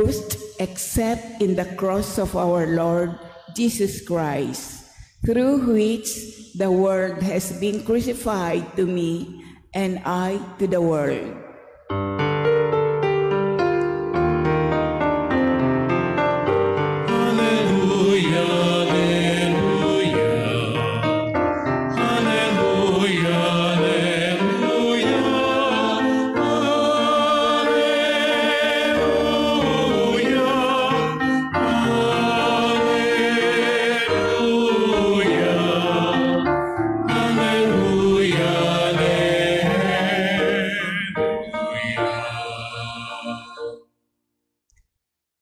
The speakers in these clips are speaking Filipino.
truth except in the cross of our Lord Jesus Christ, through which the world has been crucified to me and I to the world.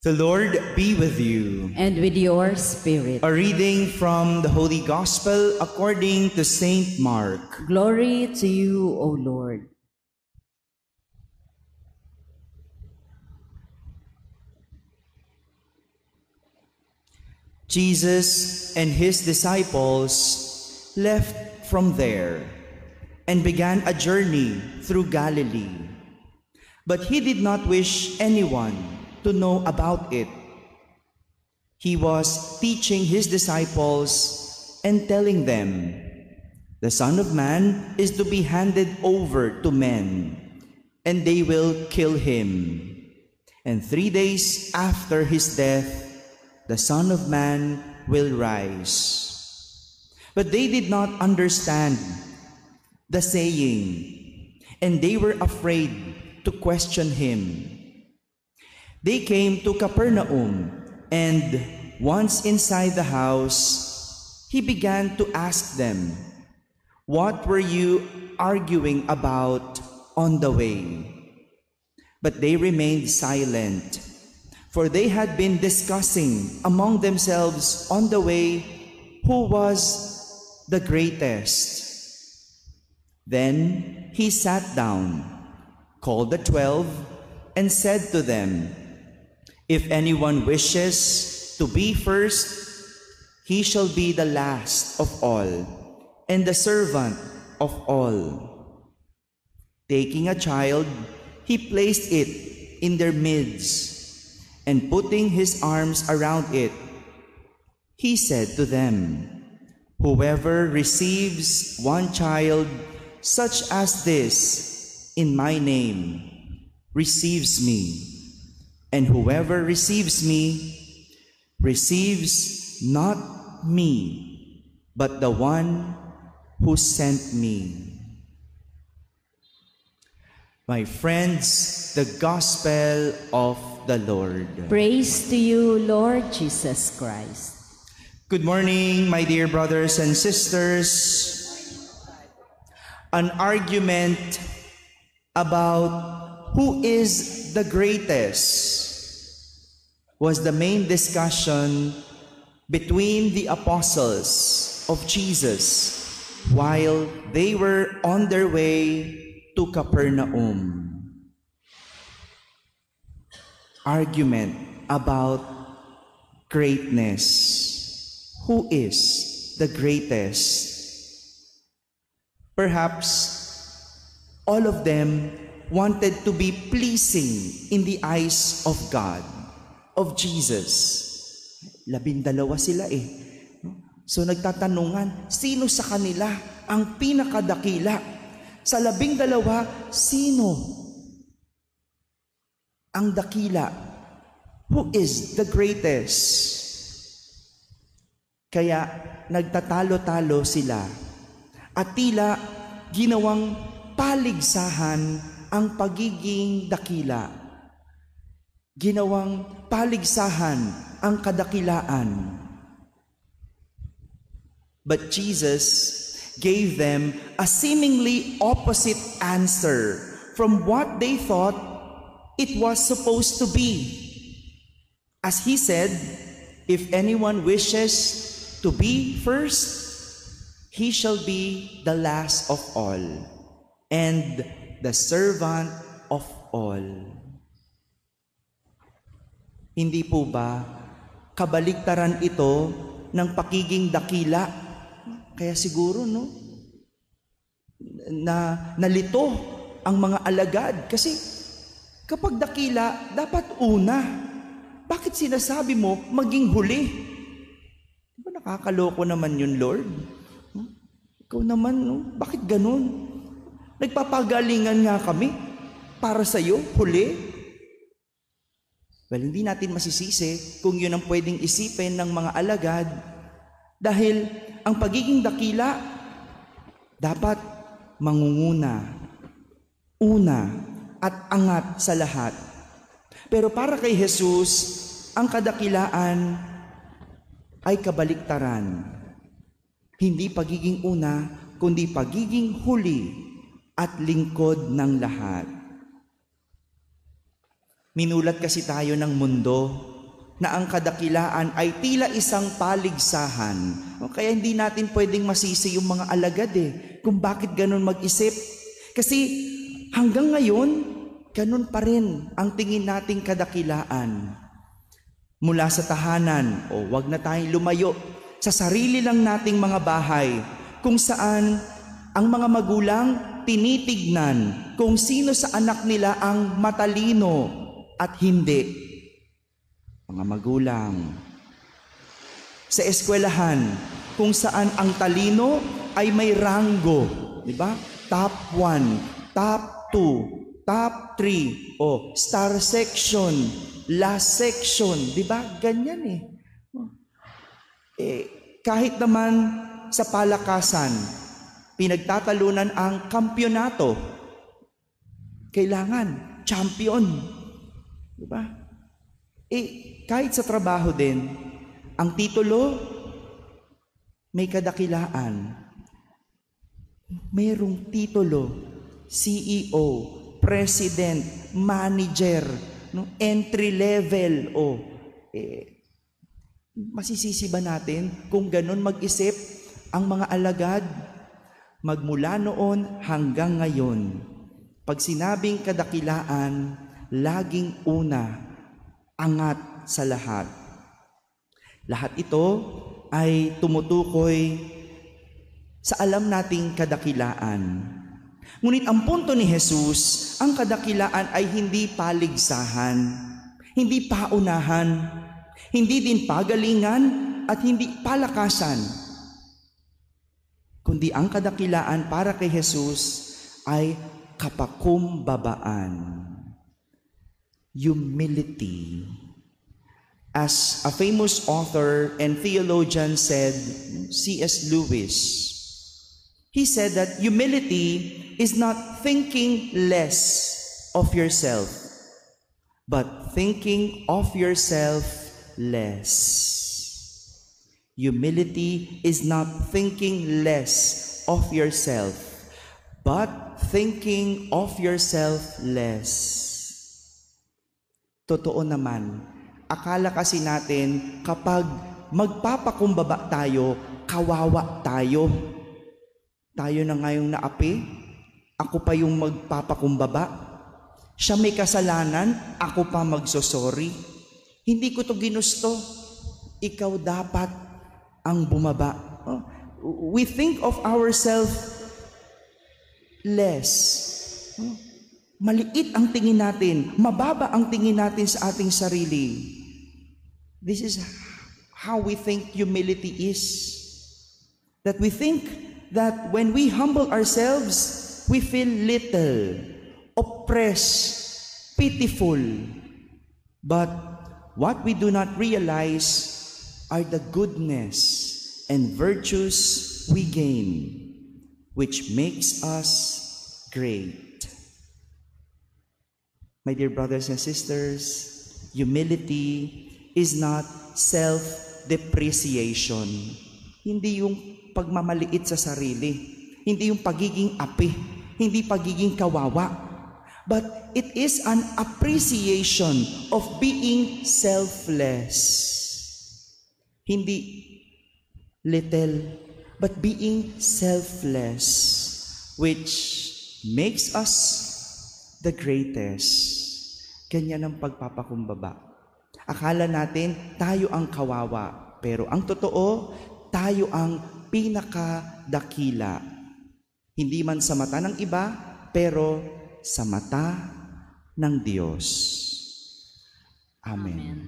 The Lord be with you. And with your spirit. A reading from the Holy Gospel according to Saint Mark. Glory to you, O Lord. Jesus and his disciples left from there and began a journey through Galilee. But he did not wish anyone to know about it. He was teaching his disciples and telling them, "The Son of Man is to be handed over to men, and they will kill him. And 3 days after his death, the Son of Man will rise." But they did not understand the saying, and they were afraid to question him. They came to Capernaum, and once inside the house, he began to ask them, "What were you arguing about on the way?" But they remained silent, for they had been discussing among themselves on the way who was the greatest. Then he sat down, called the 12, and said to them, "If anyone wishes to be first, he shall be the last of all and the servant of all." Taking a child, he placed it in their midst, and putting his arms around it, he said to them, "Whoever receives one child such as this in my name receives me. And whoever receives me, receives not me, but the one who sent me." My friends, the Gospel of the Lord. Praise to you, Lord Jesus Christ. Good morning, my dear brothers and sisters. An argument about who is the greatest was the main discussion between the apostles of Jesus while they were on their way to Capernaum. Argument about greatness. Who is the greatest? Perhaps all of them wanted to be pleasing in the eyes of God, of Jesus. 12 sila eh. So nagtatanungan, sino sa kanila ang pinakadakila? Sa 12, sino ang dakila? Who is the greatest? Kaya nagtatalo-talo sila. At tila ginawang paligsahan ang pagiging dakila. Ginawang paligsahan ang kadakilaan. But Jesus gave them a seemingly opposite answer from what they thought it was supposed to be. As he said, "If anyone wishes to be first, he shall be the last of all and the servant of all." Hindi po ba kabaligtaran ito ng pakiging dakila? Kaya siguro, no, na nalito ang mga alagad. Kasi kapag dakila, dapat una. Bakit sinasabi mo maging huli? Di ba nakakaloko naman yun, Lord? Ikaw naman, no? Bakit ganun? Nagpapagalingan nga kami para sa'yo, huli? Well, hindi natin masisisi kung yun ang pwedeng isipin ng mga alagad dahil ang pagiging dakila dapat mangunguna, una at angat sa lahat. Pero para kay Jesus, ang kadakilaan ay kabaliktaran. Hindi pagiging una, kundi pagiging huli at lingkod ng lahat. Minulat kasi tayo ng mundo na ang kadakilaan ay tila isang paligsahan. Kaya hindi natin pwedeng masisi yung mga alagad kung bakit ganun mag-isip. Kasi hanggang ngayon, ganun pa rin ang tingin nating kadakilaan. Mula sa tahanan, wag na tayong lumayo, sa sarili lang nating mga bahay, kung saan ang mga magulang tinitignan kung sino sa anak nila ang matalino at hindi. Mga magulang. Sa eskwelahan, kung saan ang talino ay may ranggo, di ba? Top 1, top 2, Top 3, star section, last section, di ba? Ganyan kahit naman sa palakasan, pinagtatalunan ang kampyonato. Kailangan, champion. Di ba? Kahit sa trabaho din, ang titulo, may kadakilaan. Mayroong titulo, CEO, President, Manager, entry level, masisisi ba natin kung ganun mag-isip ang mga alagad? Magmula noon hanggang ngayon, pag sinabing kadakilaan, laging una, angat sa lahat. Lahat ito ay tumutukoy sa alam nating kadakilaan. Ngunit ang punto ni Jesus, ang kadakilaan ay hindi paligsahan, hindi paunahan, hindi din pagalingan at hindi palakasan. Kundi ang kadakilaan para kay Jesus ay kapakumbabaan, humility. As a famous author and theologian said, C.S. Lewis, he said that humility is not thinking less of yourself, but thinking of yourself less. Humility is not thinking less of yourself, but thinking of yourself less. Totoo naman, akala kasi natin kapag magpapakumbaba tayo, kawawa tayo. Tayo na ngayong naapi, ako pa yung magpapakumbaba. Siya may kasalanan, ako pa magsosorry. Hindi ko to ginusto. Ikaw dapat ang bumaba. We think of ourselves less. Maliit ang tingin natin, mababa ang tingin natin sa ating sarili. This is how we think humility is. That we think that when we humble ourselves, we feel little, oppressed, pitiful. But what we do not realize are the goodness and virtues we gain, which makes us great. My dear brothers and sisters, humility is not self-depreciation. Hindi yung pagmamaliit sa sarili. Hindi yung pagiging api, hindi pagiging kawawa. But it is an appreciation of being selfless. Hindi little, but being selfless, which makes us the greatest. Ganyan ang pagpapakumbaba. Akala natin tayo ang kawawa, pero ang totoo, tayo ang pinakadakila. Hindi man sa mata ng iba, pero sa mata ng Diyos. Amen.